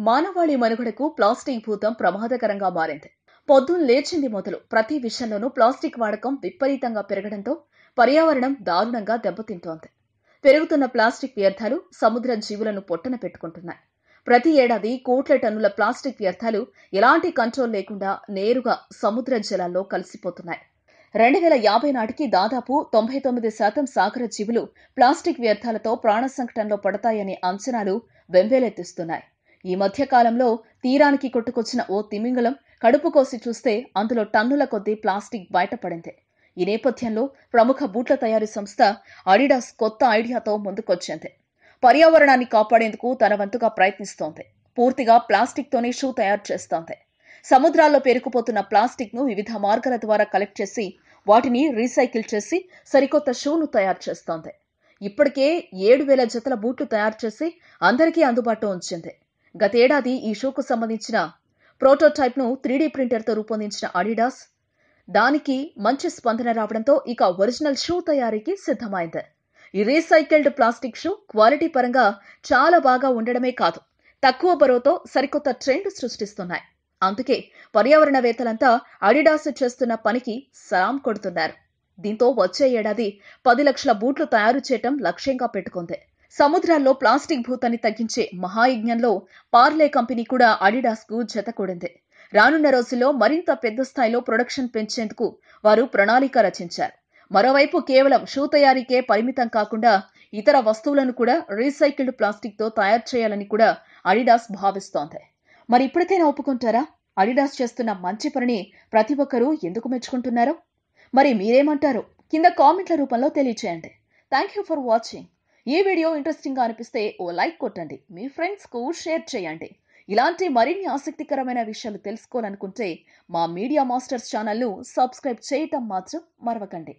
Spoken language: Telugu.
మానవాళి మనుగడకు ప్లాస్టిక్ భూతం ప్రమాదకరంగా మారింది. పొద్దున్న లేచింది మొదలు ప్రతి విషయంలోనూ ప్లాస్టిక్ వాడకం విపరీతంగా పెరగడంతో పర్యావరణం దారుణంగా దెబ్బతింటోంది. పెరుగుతున్న ప్లాస్టిక్ వ్యర్థాలు సముద్ర జీవులను పొట్టన పెట్టుకుంటున్నాయి. ప్రతి ఏడాది కోట్ల టన్నుల ప్లాస్టిక్ వ్యర్థాలు ఎలాంటి కంట్రోల్ లేకుండా నేరుగా సముద్ర జలాల్లో కలిసిపోతున్నాయి. 2050 నాటికి దాదాపు 99% సాగర జీవులు ప్లాస్టిక్ వ్యర్థాలతో ప్రాణ సంకటంలో పడతాయనే అంచనాలు వెంబేలెత్తిస్తున్నాయి. ఈ మధ్య కాలంలో తీరానికి కొట్టుకొచ్చిన ఓ తిమింగలం కడుపు కోసి చూస్తే అందులో టన్నుల కొద్దీ ప్లాస్టిక్ బయటపడింది. ఈ నేపథ్యంలో ప్రముఖ బూట్ల తయారీ సంస్థ అడిడాస్ కొత్త ఐడియాతో ముందుకొచ్చింది. పర్యావరణాన్ని కాపాడేందుకు తన వంతుగా ప్రయత్నిస్తోంది. పూర్తిగా ప్లాస్టిక్ తోనే షూ తయారు చేస్తోంది. సముద్రాల్లో పేరుకుపోతున్న ప్లాస్టిక్ ను వివిధ మార్గాల ద్వారా కలెక్ట్ చేసి వాటిని రీసైకిల్ చేసి సరికొత్త షూను తయారు చేస్తోంది. ఇప్పటికే 7,000 జతల బూట్లు తయారు చేసి అందరికీ అందుబాటులో ఉంచింది. గతేడాది ఈ షూకు సంబంధించిన ప్రోటోటైప్ ను 3D ప్రింటర్తో రూపొందించిన అడిడాస్ దానికి మంచి స్పందన రావడంతో ఇక ఒరిజినల్ షూ తయారీకి సిద్ధమైంది. ఈ రీసైకిల్డ్ ప్లాస్టిక్ షూ క్వాలిటీ పరంగా చాలా బాగా ఉండడమే కాదు, తక్కువ బరువుతో సరికొత్త ట్రెండ్ సృష్టిస్తున్నాయి. అందుకే పర్యావరణవేత్తలంతా అడిడాస్ చేస్తున్న పనికి సలాం కొడుతున్నారు. దీంతో వచ్చే ఏడాది 10 లక్షల బూట్లు తయారు చేయటం లక్ష్యంగా పెట్టుకుంది. సముద్రాల్లో ప్లాస్టిక్ భూతాన్ని తగ్గించే మహాయజ్ఞంలో పార్లే కంపెనీ కూడా అడిడాస్ కు జతకూడింది. రానున్న రోజుల్లో మరింత పెద్ద స్థాయిలో ప్రొడక్షన్ పెంచేందుకు వారు ప్రణాళిక రచించారు. మరోవైపు కేవలం షూ తయారీకే పరిమితం కాకుండా ఇతర వస్తువులను కూడా రీసైకిల్డ్ ప్లాస్టిక్ తో తయారు చేయాలని కూడా అడిడాస్ భావిస్తోంది. మరి ఇప్పటికైనా ఒప్పుకుంటారా? అడిడాస్ చేస్తున్న మంచి పనిని ప్రతి ఒక్కరూ ఎందుకు మెచ్చుకుంటున్నారో? మరి మీరేమంటారో కింద కామెంట్ల రూపంలో తెలియచేయండి. Thank you for watching. ఈ వీడియో ఇంట్రెస్టింగ్ గా అనిపిస్తే ఓ లైక్ కొట్టండి, మీ ఫ్రెండ్స్ కు షేర్ చేయండి. ఇలాంటి మరిన్ని ఆసక్తికరమైన విషయాలు తెలుసుకోవాలనుకుంటే మా మీడియా మాస్టర్స్ ఛానల్ ను సబ్స్క్రైబ్ చేయటం మాత్రం మరవకండి.